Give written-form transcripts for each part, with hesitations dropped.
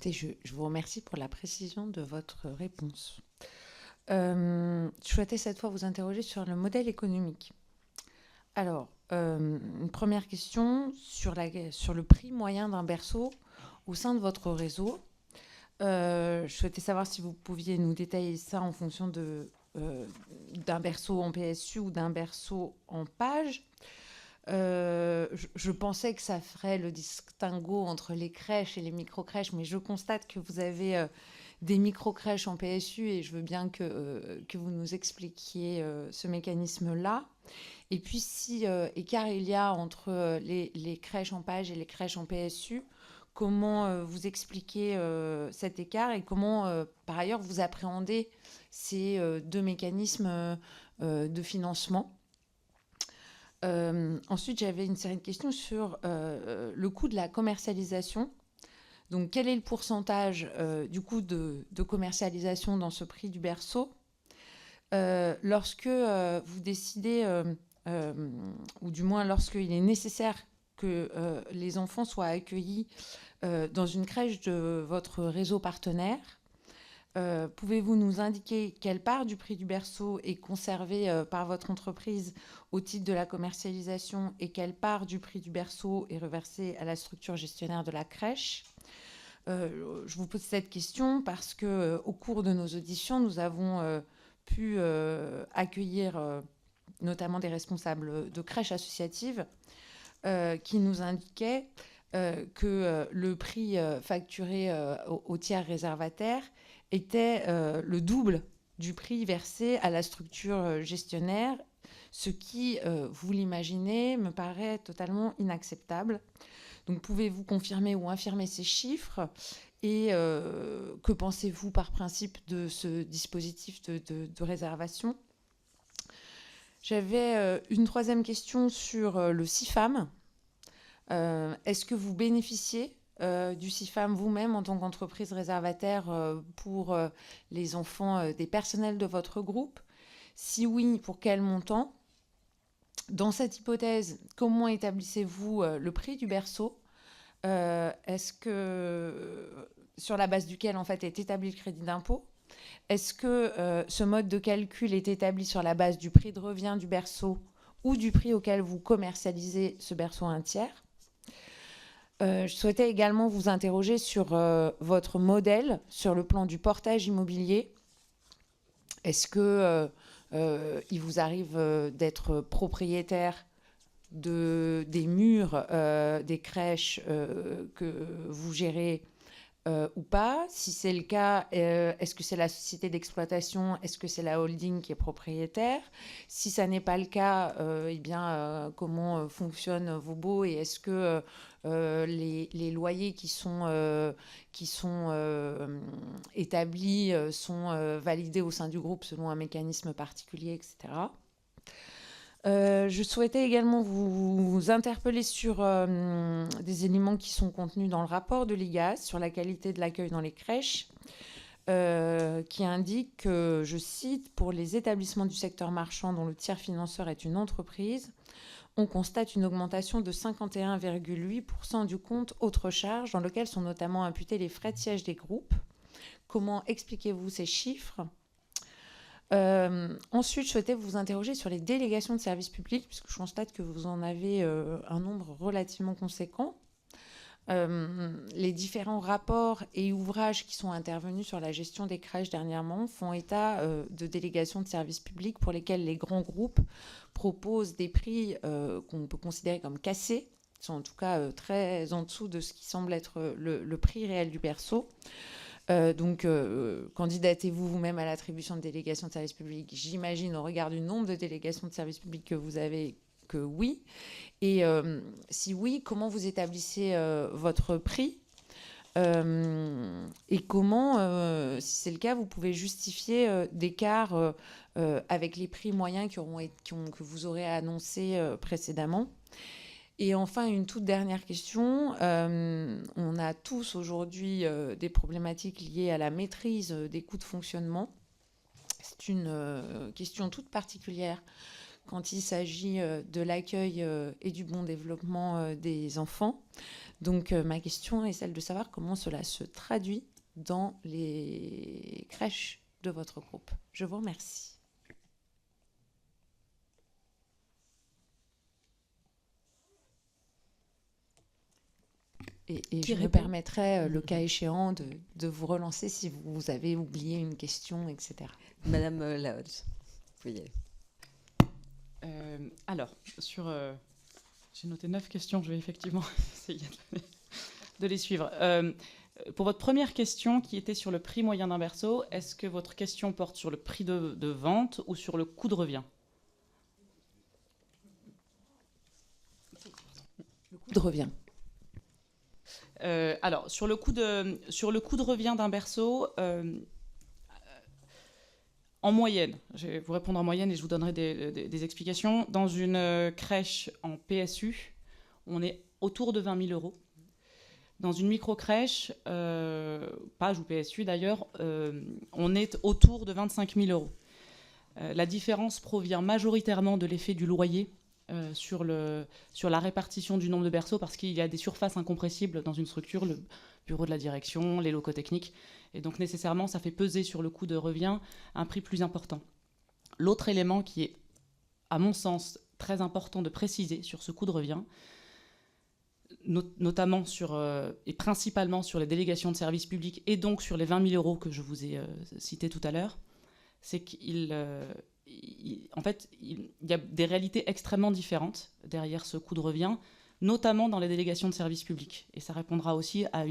Écoutez, je vous remercie pour la précision de votre réponse. Je souhaitais cette fois vous interroger sur le modèle économique. Alors, une première question sur le prix moyen d'un berceau au sein de votre réseau. Je souhaitais savoir si vous pouviez nous détailler ça en fonction d'un berceau en PSU ou d'un berceau en page. Je pensais que ça ferait le distinguo entre les crèches et les micro-crèches, mais je constate que vous avez des micro-crèches en PSU et je veux bien que vous nous expliquiez ce mécanisme-là. Et puis, si écart il y a entre les crèches en page et les crèches en PSU, comment vous expliquez cet écart et comment, par ailleurs, vous appréhendez ces deux mécanismes de financement. Ensuite, j'avais une série de questions sur le coût de la commercialisation. Donc, quel est le pourcentage du coût de commercialisation dans ce prix du berceau lorsque vous décidez, ou du moins lorsqu'il est nécessaire que les enfants soient accueillis dans une crèche de votre réseau partenaire, pouvez-vous nous indiquer quelle part du prix du berceau est conservée par votre entreprise au titre de la commercialisation et quelle part du prix du berceau est reversée à la structure gestionnaire de la crèche ? Je vous pose cette question parce qu'au cours de nos auditions, nous avons pu accueillir notamment des responsables de crèches associatives qui nous indiquaient que le prix facturé au tiers réservataire était le double du prix versé à la structure gestionnaire, ce qui, vous l'imaginez, me paraît totalement inacceptable. Donc, pouvez-vous confirmer ou infirmer ces chiffres ? Et que pensez-vous par principe de ce dispositif de réservation ? J'avais une troisième question sur le CIFAM. Est-ce que vous bénéficiez du CIFAM vous-même en tant qu'entreprise réservataire pour les enfants des personnels de votre groupe ? Si oui, pour quel montant ? Dans cette hypothèse, comment établissez-vous le prix du berceau ? Est-ce que sur la base duquel en fait est établi le crédit d'impôt ? Est-ce que ce mode de calcul est établi sur la base du prix de revient du berceau ou du prix auquel vous commercialisez ce berceau à un tiers ? Je souhaitais également vous interroger sur votre modèle sur le plan du portage immobilier. Est-ce que il vous arrive d'être propriétaire des murs des crèches que vous gérez ou pas ? Si c'est le cas, est-ce que c'est la société d'exploitation ? Est-ce que c'est la holding qui est propriétaire ? Si ça n'est pas le cas, comment fonctionnent vos baux et est-ce que les loyers qui sont établis sont validés au sein du groupe selon un mécanisme particulier, etc. Je souhaitais également vous interpeller sur des éléments qui sont contenus dans le rapport de l'IGAS sur la qualité de l'accueil dans les crèches, qui indique que, je cite, « Pour les établissements du secteur marchand dont le tiers financeur est une entreprise, on constate une augmentation de 51,8% du compte autres charges, dans lequel sont notamment imputés les frais de siège des groupes. » Comment expliquez-vous ces chiffres ? Ensuite, je souhaitais vous interroger sur les délégations de services publics, puisque je constate que vous en avez un nombre relativement conséquent. Les différents rapports et ouvrages qui sont intervenus sur la gestion des crèches dernièrement font état de délégations de services publics pour lesquelles les grands groupes proposent des prix qu'on peut considérer comme cassés, qui sont en tout cas très en dessous de ce qui semble être le prix réel du berceau. Donc, candidatez-vous vous-même à l'attribution de délégations de services publics ? J'imagine, au regard du nombre de délégations de services publics que vous avez, que oui. Et si oui, comment vous établissez votre prix ? Et comment, si c'est le cas, vous pouvez justifier d'écart avec les prix moyens que vous aurez annoncés précédemment ? Et enfin, une toute dernière question. On a tous aujourd'hui des problématiques liées à la maîtrise des coûts de fonctionnement. C'est une question toute particulière quand il s'agit de l'accueil et du bon développement des enfants. Donc ma question est celle de savoir comment cela se traduit dans les crèches de votre groupe. Je vous remercie. Et je me permettrai, le cas échéant, de vous relancer si vous avez oublié une question, etc. Madame Lahoz, vous pouvez y aller. Alors, j'ai noté 9 questions, je vais effectivement essayer de les suivre. Pour votre première question, qui était sur le prix moyen d'un berceau, est-ce que votre question porte sur le prix de vente ou sur le coût de revient? Le coût de revient. Alors, sur le coût de revient d'un berceau, en moyenne, je vais vous répondre en moyenne et je vous donnerai des explications. Dans une crèche en PSU, on est autour de 20 000 euros. Dans une micro-crèche, PAGE ou PSU d'ailleurs, on est autour de 25 000 euros. La différence provient majoritairement de l'effet du loyer sur la répartition du nombre de berceaux, parce qu'il y a des surfaces incompressibles dans une structure, le bureau de la direction, les locaux techniques, et donc nécessairement ça fait peser sur le coût de revient un prix plus important. L'autre élément qui est, à mon sens, très important de préciser sur ce coût de revient, notamment et principalement sur les délégations de services publics et donc sur les 20 000 euros que je vous ai cités tout à l'heure, c'est qu'il y a des réalités extrêmement différentes derrière ce coût de revient, notamment dans les délégations de services publics. Et ça répondra aussi à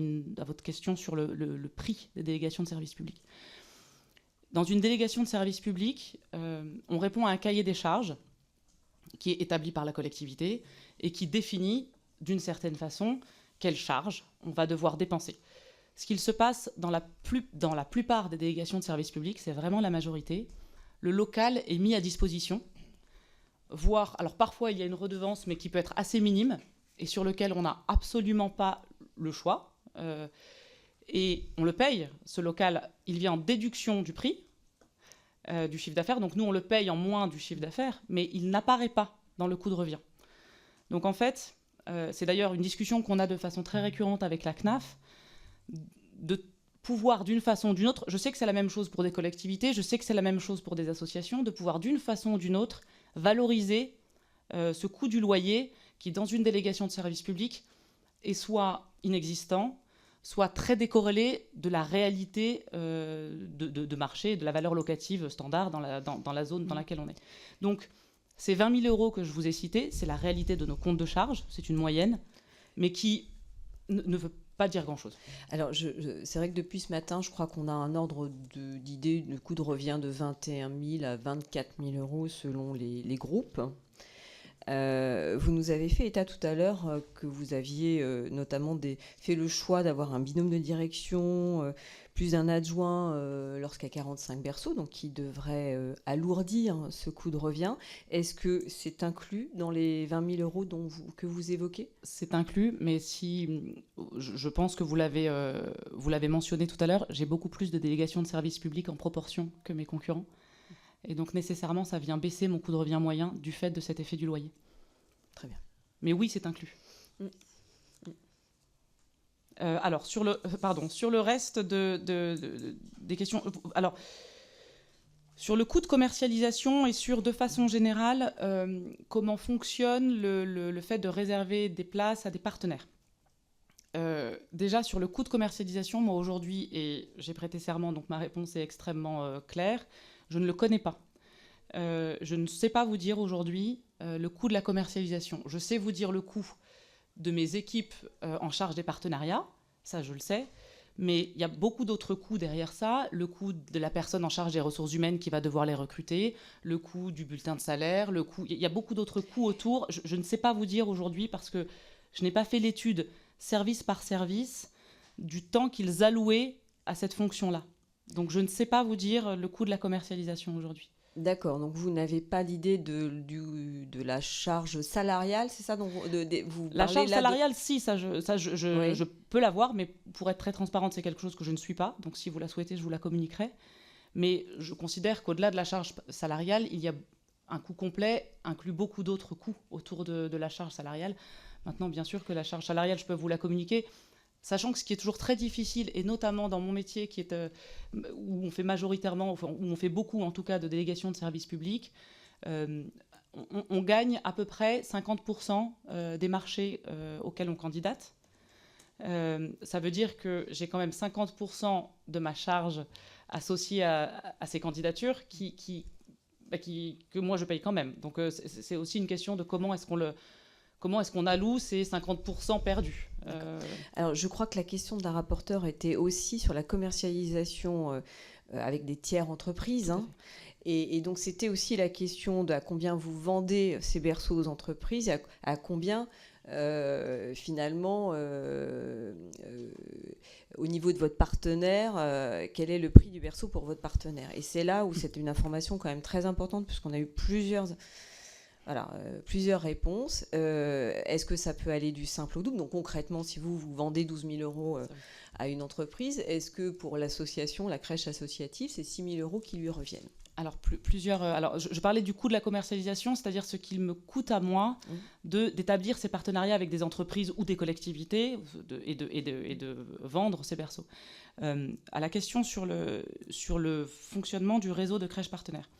votre question sur le prix des délégations de services publics. Dans une délégation de services publics, on répond à un cahier des charges qui est établi par la collectivité et qui définit d'une certaine façon quelles charges on va devoir dépenser. Ce qu'il se passe dans la plupart des délégations de services publics, c'est vraiment la majorité. Le local est mis à disposition, voire, alors parfois il y a une redevance, mais qui peut être assez minime, et sur lequel on n'a absolument pas le choix. Et on le paye, ce local, il vient en déduction du prix, du chiffre d'affaires, donc nous on le paye en moins du chiffre d'affaires, mais il n'apparaît pas dans le coût de revient. Donc en fait, c'est d'ailleurs une discussion qu'on a de façon très récurrente avec la CNAF, de pouvoir d'une façon ou d'une autre, je sais que c'est la même chose pour des collectivités, je sais que c'est la même chose pour des associations, de pouvoir d'une façon ou d'une autre valoriser ce coût du loyer qui, dans une délégation de service public, est soit inexistant, soit très décorrélé de la réalité de marché, de la valeur locative standard dans la zone dans laquelle on est. Donc, ces 20 000 euros que je vous ai cités, c'est la réalité de nos comptes de charges, c'est une moyenne, mais qui ne veut pas dire grand-chose. Alors, c'est vrai que depuis ce matin, je crois qu'on a un ordre d'idée de coût de revient de 21 000 à 24 000 euros selon les groupes. Vous nous avez fait état tout à l'heure que vous aviez notamment fait le choix d'avoir un binôme de direction, plus un adjoint lorsqu'il y a 45 berceaux, donc qui devrait alourdir ce coût de revient. Est-ce que c'est inclus dans les 20 000 euros que vous évoquez ? C'est inclus, mais je pense que vous l'avez mentionné tout à l'heure, j'ai beaucoup plus de délégations de services publics en proportion que mes concurrents. Et donc, nécessairement, ça vient baisser mon coût de revient moyen du fait de cet effet du loyer. Très bien. Mais oui, c'est inclus. Alors, sur le reste des questions... Alors, sur le coût de commercialisation et de façon générale, comment fonctionne le fait de réserver des places à des partenaires. Déjà, sur le coût de commercialisation, moi, aujourd'hui, et j'ai prêté serment, donc ma réponse est extrêmement claire, je ne le connais pas. Je ne sais pas vous dire aujourd'hui le coût de la commercialisation. Je sais vous dire le coût de mes équipes en charge des partenariats, ça je le sais, mais il y a beaucoup d'autres coûts derrière ça, le coût de la personne en charge des ressources humaines qui va devoir les recruter, le coût du bulletin de salaire, il y a beaucoup d'autres coûts autour. Je ne sais pas vous dire aujourd'hui parce que je n'ai pas fait l'étude service par service du temps qu'ils allouaient à cette fonction-là. Donc je ne sais pas vous dire le coût de la commercialisation aujourd'hui. D'accord, donc vous n'avez pas l'idée de la charge salariale, c'est ça dont vous La parlez charge là salariale, si, je Oui. peux l'avoir, mais pour être très transparente, c'est quelque chose que je ne suis pas. Donc si vous la souhaitez, je vous la communiquerai. Mais je considère qu'au-delà de la charge salariale, il y a un coût complet, inclut beaucoup d'autres coûts autour de la charge salariale. Maintenant, bien sûr que la charge salariale, je peux vous la communiquer, sachant que ce qui est toujours très difficile, et notamment dans mon métier qui est, où on fait majoritairement, enfin, où on fait beaucoup en tout cas de délégations de services publics, on gagne à peu près 50% des marchés auxquels on candidate. Ça veut dire que j'ai quand même 50% de ma charge associée à ces candidatures que moi je paye quand même. Donc c'est aussi une question de comment est-ce qu'on alloue ces 50% perdus. Alors je crois que la question de la rapporteure était aussi sur la commercialisation avec des tiers entreprises. Hein. Et donc c'était aussi la question de à combien vous vendez ces berceaux aux entreprises, à combien finalement au niveau de votre partenaire, quel est le prix du berceau pour votre partenaire. Et c'est là où c'est une information quand même très importante puisqu'on a eu plusieurs réponses. Est-ce que ça peut aller du simple au double? Donc concrètement, si vous vendez 12 000 euros à une entreprise, est-ce que pour l'association, la crèche associative, c'est 6 000 euros qui lui reviennent? Alors, alors je parlais du coût de la commercialisation, c'est-à-dire ce qu'il me coûte à moi d'établir ces partenariats avec des entreprises ou des collectivités et de vendre ces berceaux. À la question sur le fonctionnement du réseau de crèches partenaires.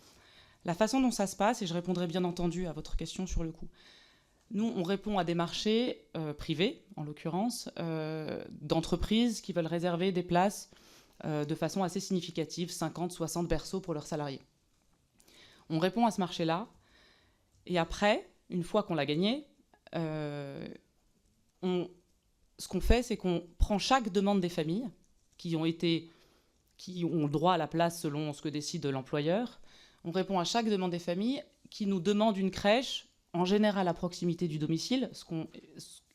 La façon dont ça se passe, et je répondrai bien entendu à votre question sur le coût. Nous, on répond à des marchés privés, en l'occurrence, d'entreprises qui veulent réserver des places de façon assez significative, 50, 60 berceaux pour leurs salariés. On répond à ce marché-là, et après, une fois qu'on l'a gagné, ce qu'on fait, c'est qu'on prend chaque demande des familles qui ont le droit à la place selon ce que décide l'employeur. On répond à chaque demande des familles qui nous demandent une crèche, en général à proximité du domicile,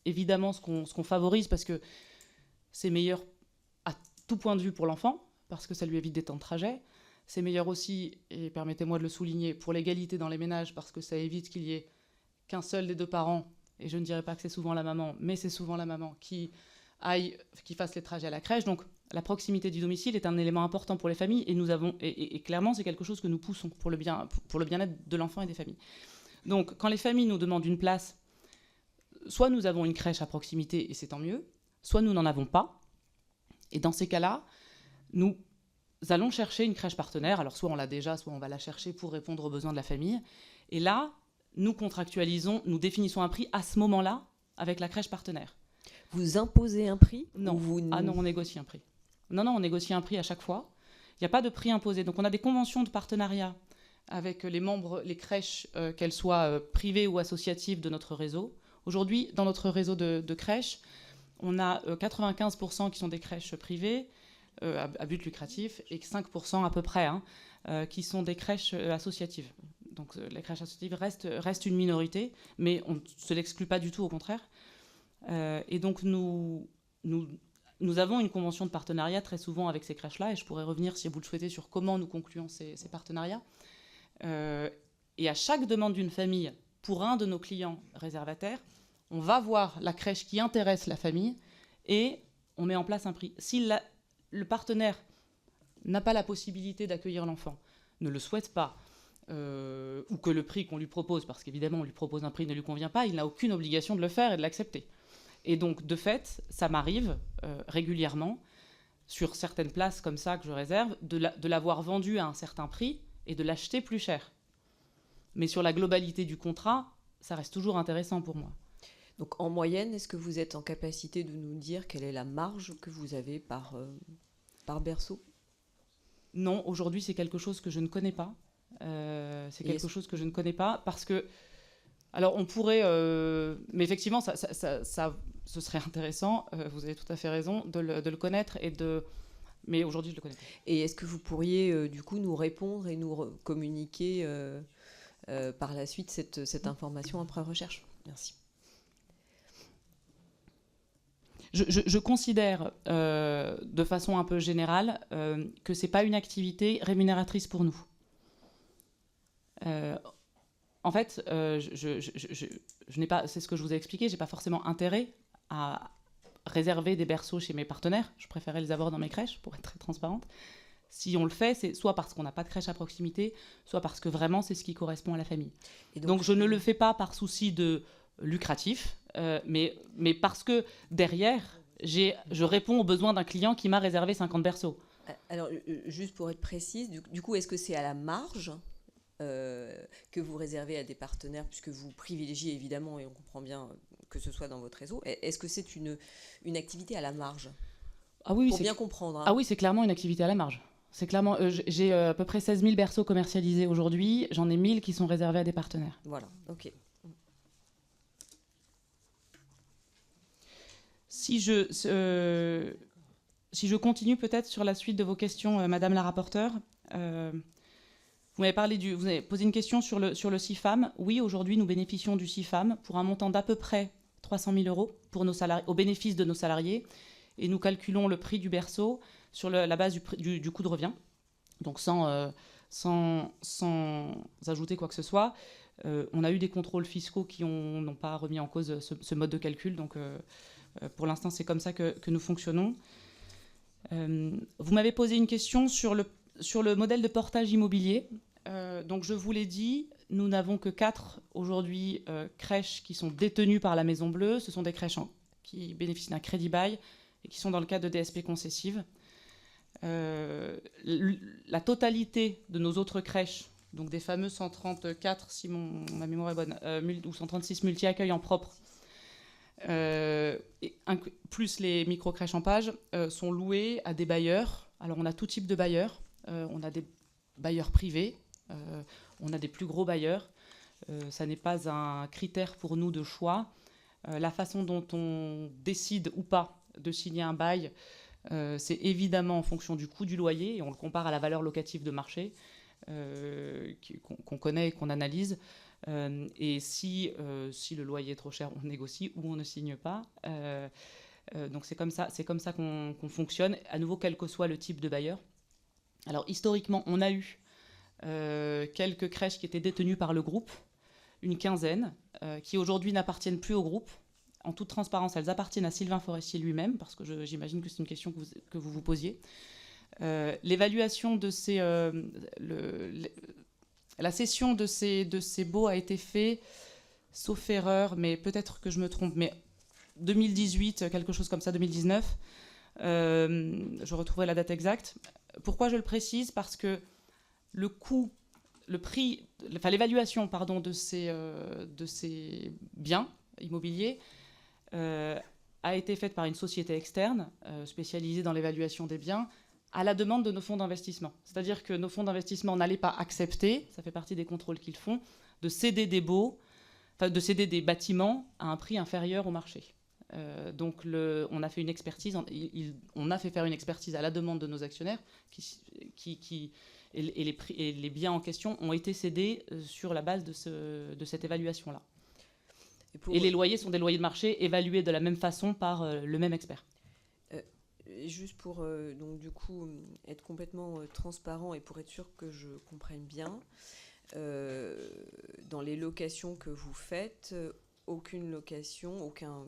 évidemment ce qu'on favorise parce que c'est meilleur à tout point de vue pour l'enfant, parce que ça lui évite des temps de trajet. C'est meilleur aussi, et permettez-moi de le souligner, pour l'égalité dans les ménages, parce que ça évite qu'il y ait qu'un seul des deux parents, et je ne dirais pas que c'est souvent la maman, mais c'est souvent la maman qui fasse les trajets à la crèche. Donc la proximité du domicile est un élément important pour les familles, et clairement c'est quelque chose que nous poussons pour le bien-être de l'enfant et des familles. Donc quand les familles nous demandent une place, soit nous avons une crèche à proximité, et c'est tant mieux, soit nous n'en avons pas. Et dans ces cas-là, nous allons chercher une crèche partenaire. Alors soit on l'a déjà, soit on va la chercher pour répondre aux besoins de la famille. Et là, nous contractualisons, nous définissons un prix à ce moment-là avec la crèche partenaire. Vous imposez un prix? Non. Ah non, on négocie un prix. Non, on négocie un prix à chaque fois. Il n'y a pas de prix imposé. Donc on a des conventions de partenariat avec les membres, les crèches, qu'elles soient privées ou associatives de notre réseau. Aujourd'hui, dans notre réseau de crèches, on a 95% qui sont des crèches privées à but lucratif et 5% à peu près qui sont des crèches associatives. Donc les crèches associatives restent une minorité, mais on ne se l'exclut pas du tout, au contraire. Et donc nous avons une convention de partenariat très souvent avec ces crèches-là, et je pourrais revenir, si vous le souhaitez, sur comment nous concluons ces partenariats. Et à chaque demande d'une famille, pour un de nos clients réservataires, on va voir la crèche qui intéresse la famille et on met en place un prix. Si le partenaire n'a pas la possibilité d'accueillir l'enfant, ne le souhaite pas, ou que le prix qu'on lui propose, parce qu'évidemment on lui propose un prix ne lui convient pas, il n'a aucune obligation de le faire et de l'accepter. Et donc de fait, ça m'arrive régulièrement, sur certaines places comme ça que je réserve, de l'avoir vendu à un certain prix et de l'acheter plus cher. Mais sur la globalité du contrat, ça reste toujours intéressant pour moi. Donc en moyenne, est-ce que vous êtes en capacité de nous dire quelle est la marge que vous avez par berceau? Non, aujourd'hui c'est quelque chose que je ne connais pas. Chose que je ne connais pas parce que... Alors on pourrait... mais effectivement, ça, ce serait intéressant, vous avez tout à fait raison, de le connaître mais aujourd'hui je le connais pas. Et est-ce que vous pourriez du coup nous répondre et nous communiquer par la suite cette information après recherche? Merci. Je considère de façon un peu générale que ce n'est pas une activité rémunératrice pour nous. En fait, je n'ai pas, c'est ce que je vous ai expliqué, je n'ai pas forcément intérêt à réserver des berceaux chez mes partenaires. Je préférais les avoir dans mes crèches, pour être très transparente. Si on le fait, c'est soit parce qu'on n'a pas de crèche à proximité, soit parce que vraiment c'est ce qui correspond à la famille. Et donc je ne le fais pas par souci de lucratif, mais parce que derrière, je réponds aux besoins d'un client qui m'a réservé 50 berceaux. Alors, juste pour être précise, du coup, est-ce que c'est à la marge que vous réservez à des partenaires, puisque vous privilégiez évidemment, et on comprend bien que ce soit dans votre réseau, est-ce que c'est une activité à la marge? Ah oui, pour bien comprendre. Hein. Ah oui, c'est clairement une activité à la marge. C'est clairement, j'ai à peu près 16 000 berceaux commercialisés aujourd'hui, j'en ai 1000 qui sont réservés à des partenaires. Voilà, ok. Si je continue peut-être sur la suite de vos questions, Madame la rapporteure, vous avez posé une question sur le CIFAM. Oui, aujourd'hui, nous bénéficions du CIFAM pour un montant d'à peu près 300 000 euros pour nos salariés, au bénéfice de nos salariés. Et nous calculons le prix du berceau sur la base du coût de revient. Donc sans ajouter quoi que ce soit. On a eu des contrôles fiscaux qui n'ont pas remis en cause ce mode de calcul. Donc pour l'instant, c'est comme ça que nous fonctionnons. Vous m'avez posé une question sur le modèle de portage immobilier. Donc je vous l'ai dit, nous n'avons que 4 aujourd'hui crèches qui sont détenues par la Maison Bleue. Ce sont des crèches qui bénéficient d'un crédit bail et qui sont dans le cadre de DSP concessives. La totalité de nos autres crèches, donc des fameux 134, si ma mémoire est bonne, ou 136 multi-accueils en propre, plus les micro-crèches en page, sont louées à des bailleurs. Alors on a tout type de bailleurs. On a des bailleurs privés, on a des plus gros bailleurs. Ça n'est pas un critère pour nous de choix. La façon dont on décide ou pas de signer un bail, c'est évidemment en fonction du coût du loyer, et on le compare à la valeur locative de marché qu'on connaît et qu'on analyse. Et si le loyer est trop cher, on négocie ou on ne signe pas. Donc c'est comme ça qu'on fonctionne, à nouveau, quel que soit le type de bailleur. Alors historiquement, on a eu quelques crèches qui étaient détenues par le groupe, une quinzaine, qui aujourd'hui n'appartiennent plus au groupe. En toute transparence, elles appartiennent à Sylvain Forestier lui-même, parce que j'imagine que c'est une question que vous vous posiez. L'évaluation de la cession de ces baux a été faite, sauf erreur, mais peut-être que je me trompe, mais 2018, quelque chose comme ça, 2019. Je retrouverai la date exacte. Pourquoi je le précise? Parce que l'évaluation de ces biens immobiliers a été faite par une société externe spécialisée dans l'évaluation des biens à la demande de nos fonds d'investissement. C'est-à-dire que nos fonds d'investissement n'allaient pas accepter, ça fait partie des contrôles qu'ils font, de céder des bâtiments à un prix inférieur au marché. Donc on a fait une expertise, on a fait faire une expertise à la demande de nos actionnaires et les biens en question ont été cédés sur la base de cette évaluation-là. Et les loyers sont des loyers de marché évalués de la même façon par le même expert. Juste pour donc du coup être complètement transparent et pour être sûr que je comprenne bien, dans les locations que vous faites, aucune location, aucun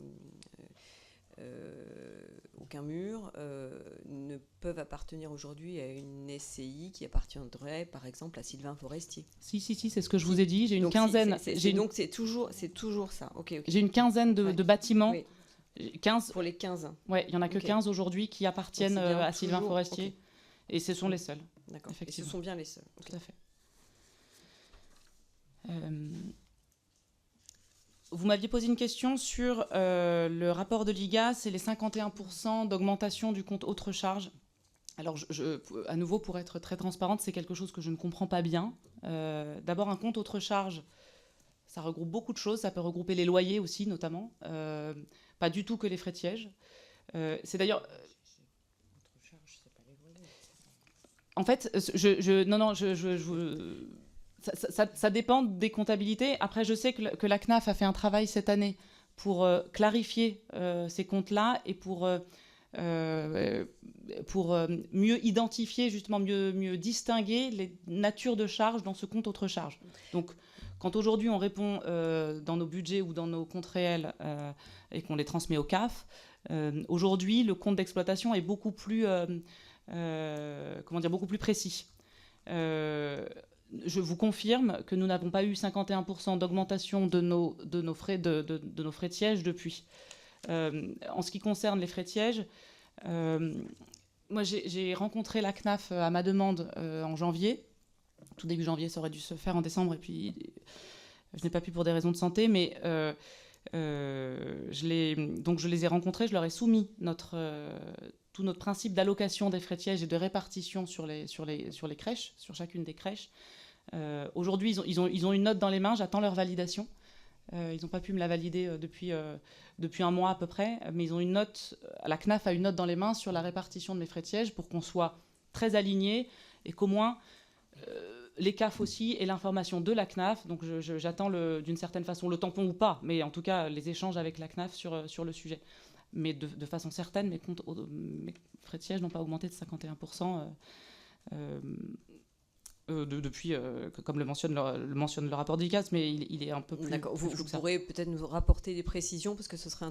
mur ne peuvent appartenir aujourd'hui à une SCI qui appartiendrait par exemple à Sylvain Forestier. Si, c'est ce que je vous ai dit. J'ai une quinzaine. Donc c'est toujours ça. Okay. J'ai une quinzaine de bâtiments. Oui. 15. Pour les 15. Ouais, il n'y en a que 15 aujourd'hui qui appartiennent à Sylvain Forestier. Okay. Et ce sont les seuls. D'accord. Et ce sont bien les seuls. Okay. Tout à fait. Vous m'aviez posé une question sur le rapport de l'IGAS et les 51% d'augmentation du compte autres charges. Alors, à nouveau, pour être très transparente, c'est quelque chose que je ne comprends pas bien. D'abord, un compte autres charges, ça regroupe beaucoup de choses. Ça peut regrouper les loyers aussi, notamment. Pas du tout que les frais de siège. C'est d'ailleurs... En fait, ça dépend des comptabilités. Après, je sais que la CNAF a fait un travail cette année pour clarifier ces comptes-là et pour mieux identifier, justement mieux distinguer les natures de charges dans ce compte autres charges. Donc, quand aujourd'hui on répond dans nos budgets ou dans nos comptes réels et qu'on les transmet au CAF, aujourd'hui le compte d'exploitation est beaucoup plus précis. je vous confirme que nous n'avons pas eu 51% d'augmentation de nos frais de siège depuis. En ce qui concerne les frais de siège, moi j'ai rencontré la CNAF à ma demande en janvier. Tout début janvier, ça aurait dû se faire en décembre, et puis je n'ai pas pu pour des raisons de santé, mais je les ai rencontrés, je leur ai soumis tout notre principe d'allocation des frais de siège et de répartition sur les crèches, sur chacune des crèches. Aujourd'hui, ils ont une note dans les mains, j'attends leur validation. Ils n'ont pas pu me la valider depuis un mois à peu près, mais ils ont une note, la CNAF a une note dans les mains sur la répartition de mes frais de siège pour qu'on soit très alignés et qu'au moins les CAF aussi aient l'information de la CNAF. Donc j'attends d'une certaine façon le tampon ou pas, mais en tout cas les échanges avec la CNAF sur le sujet. Mais de façon certaine, mes frais de siège n'ont pas augmenté de 51%. Depuis, comme le mentionne le rapport d'ICAS, mais il est un peu plus... D'accord. Vous flou que ça. pourrez peut-être nous rapporter des précisions, parce que ce serait intéressant